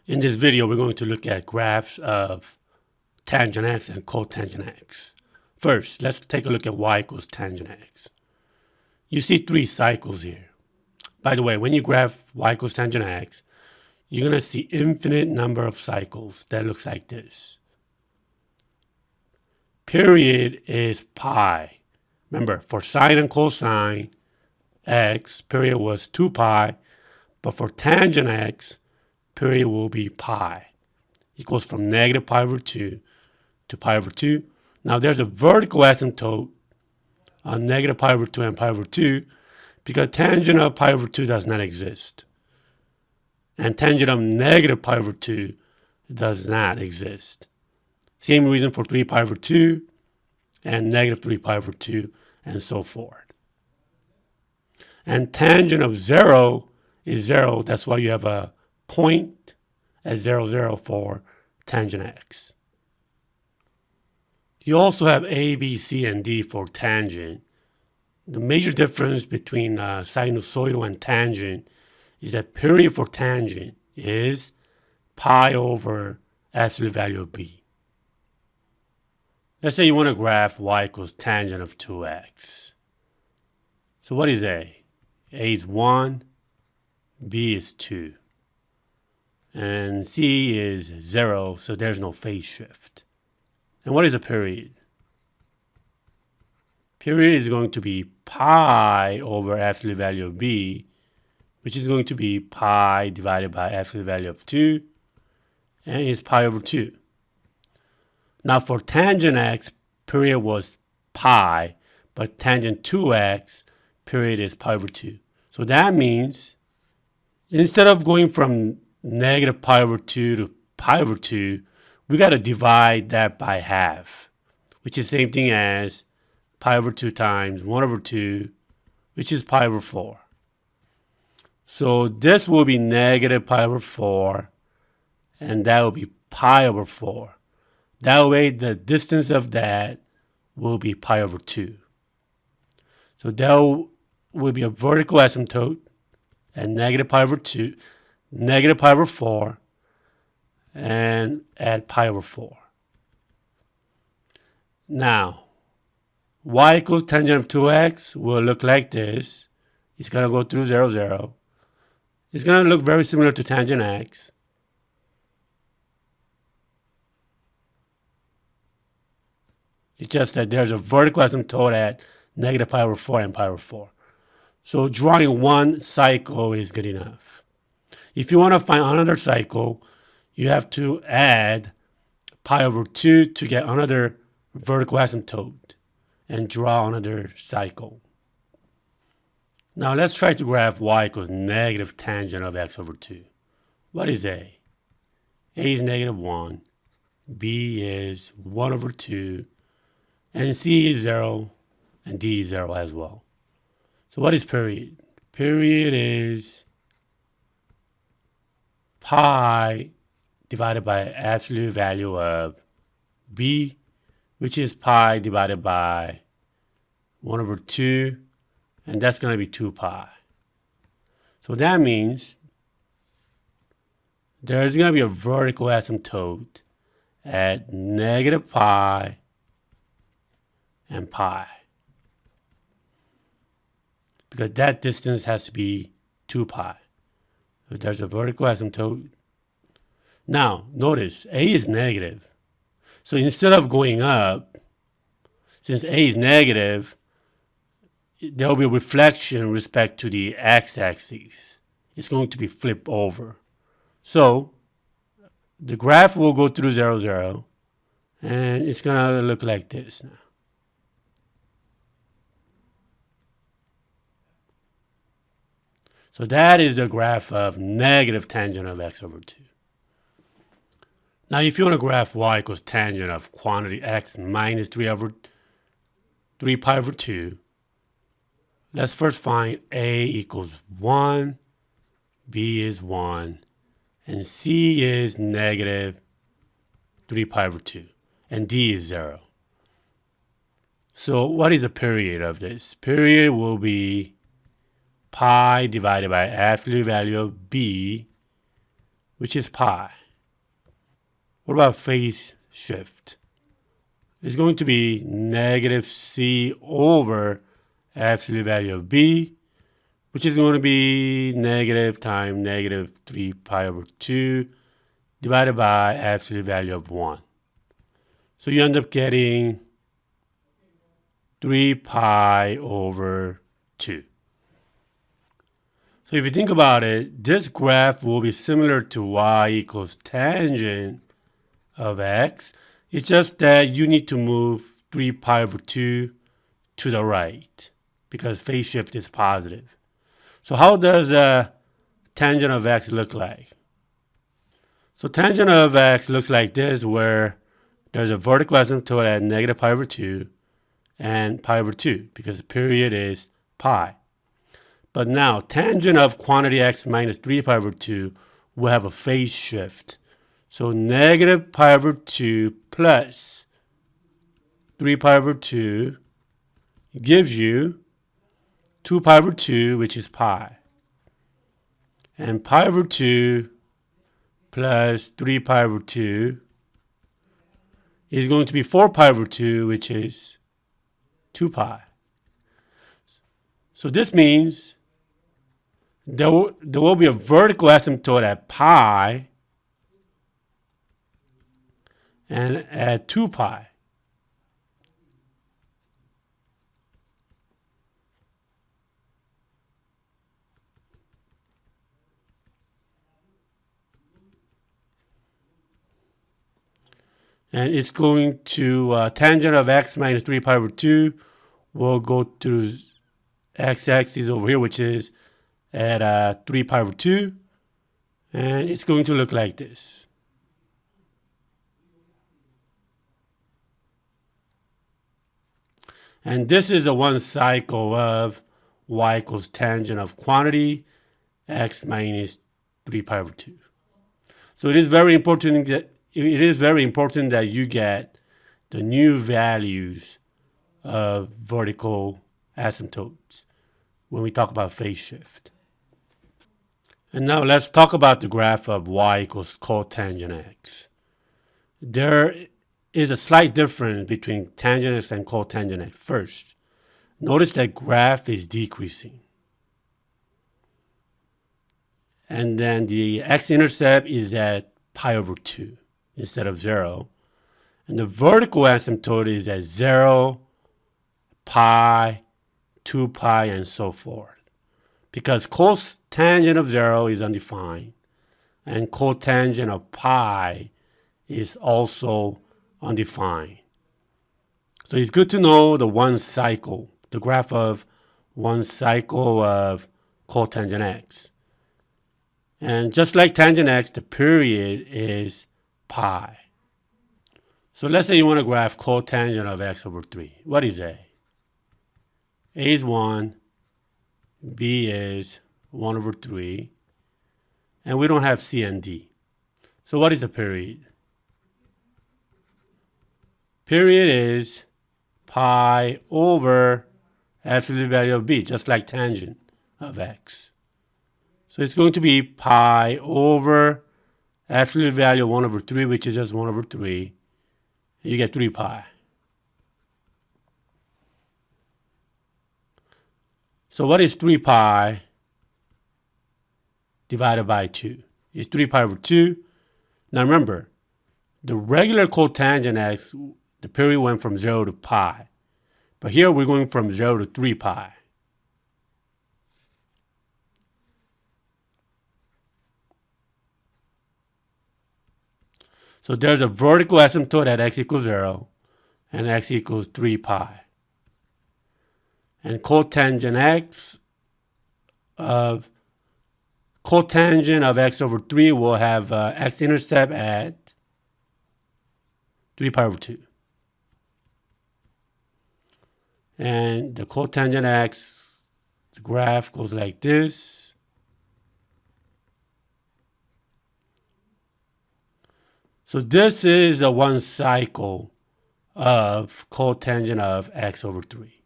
In this video, we're going to look at graphs of tangent x and cotangent x. First, let's take a look at y equals tangent x. You see 3 cycles here. By the way, when you graph y equals tangent x, you're going to see infinite number of cycles that looks like this. Period is pi. Remember, for sine and cosine x, period was 2 pi, but for tangent x, period will be pi. It goes from negative pi over 2 to pi over 2. Now there's a vertical asymptote on negative pi over 2 and pi over 2 because tangent of pi over 2 does not exist. And tangent of negative pi over 2 does not exist. Same reason for 3 pi over 2 and negative 3 pi over 2 and so forth. And tangent of 0 is 0. That's why you have a point at 0, 0 for tangent x. You also have A, B, C, and D for tangent. The major difference between sinusoidal and tangent is that period for tangent is pi over absolute value of b. Let's say you want to graph y equals tangent of 2x. So what is A? A is 1, B is 2, and C is 0, so there's no phase shift. And what is a period? Period is going to be pi over absolute value of b, which is going to be pi divided by absolute value of 2, and it's pi over 2. Now for tangent x, period was pi, but tangent 2x, period is pi over 2. So that means instead of going from negative pi over 2 to pi over 2, we got to divide that by half, which is the same thing as pi over 2 times 1 over 2, which is pi over 4. So this will be negative pi over 4, and that will be pi over 4. That way, the distance of that will be pi over 2. So that will be a vertical asymptote at negative pi over 2, negative pi over 4, and at pi over 4. Now, y equals tangent of 2x will look like this. It's going to go through 0, 0. It's going to look very similar to tangent x. It's just that there's a vertical asymptote at negative pi over 4 and pi over 4. So drawing one cycle is good enough. If you want to find another cycle, you have to add pi over 2 to get another vertical asymptote and draw another cycle. Now let's try to graph y equals negative tangent of x over 2. What is A? A is negative 1, B is 1 over 2, and C is 0, and D is 0 as well. So what is period? Period is pi divided by absolute value of b, which is pi divided by 1 over 2, and that's going to be 2 pi. So that means there's going to be a vertical asymptote at negative pi and pi, because that distance has to be 2 pi. So there's a vertical asymptote. Now, notice A is negative. So instead of going up, since A is negative, there will be a reflection in respect to the x-axis. It's going to be flipped over. So the graph will go through 0, 0, and it's going to look like this now. So that is the graph of negative tangent of x over 2. Now if you want to graph y equals tangent of quantity x minus 3 pi over 2, let's first find A equals 1, B is 1, and C is negative 3 pi over 2, and D is 0. So what is the period of this? Period will be pi divided by absolute value of b, which is pi. What about phase shift? It's going to be negative c over absolute value of b, which is going to be negative times negative 3 pi over 2 divided by absolute value of 1. So you end up getting 3 pi over 2. So if you think about it, this graph will be similar to y equals tangent of x. It's just that you need to move 3 pi over 2 to the right because phase shift is positive. So how does tangent of x look like? So tangent of x looks like this, where there's a vertical asymptote at negative pi over 2 and pi over 2 because the period is pi. But now tangent of quantity x minus 3 pi over 2 will have a phase shift. So negative pi over 2 plus 3 pi over 2 gives you 2 pi over 2, which is pi. And pi over 2 plus 3 pi over 2 is going to be 4 pi over 2, which is 2 pi. So this means there will be a vertical asymptote at pi and at 2 pi. And it's going to tangent of x minus 3 pi over 2 will go to x-axis over here, which is at 3 pi over 2. And it's going to look like this. And this is the one cycle of y equals tangent of quantity x minus 3 pi over 2. So it is very important that you get the new values of vertical asymptotes when we talk about phase shift. And now let's talk about the graph of y equals cotangent x. There is a slight difference between tangent x and cotangent x. First, notice that graph is decreasing. And then the x-intercept is at pi over 2 instead of 0. And the vertical asymptote is at 0, pi, 2 pi, and so forth. Because cotangent of 0 is undefined, and cotangent of pi is also undefined. So it's good to know the one cycle, the graph of one cycle of cotangent x. And just like tangent x, the period is pi. So let's say you want to graph cotangent of x over 3. What is A? A is 1, B is 1 over 3, and we don't have C and D. So what is the period? Period is pi over absolute value of B, just like tangent of x. So it's going to be pi over absolute value of 1 over 3, which is just 1 over 3. You get 3 pi. So what is 3 pi divided by 2? It's 3 pi over 2. Now remember, the regular cotangent x, the period went from 0 to pi. But here we're going from 0 to 3 pi. So there's a vertical asymptote at x equals 0 and x equals 3 pi. And cotangent of x over 3 will have x-intercept at 3 pi over 2. And the cotangent x, the graph goes like this. So this is a one cycle of cotangent of x over 3.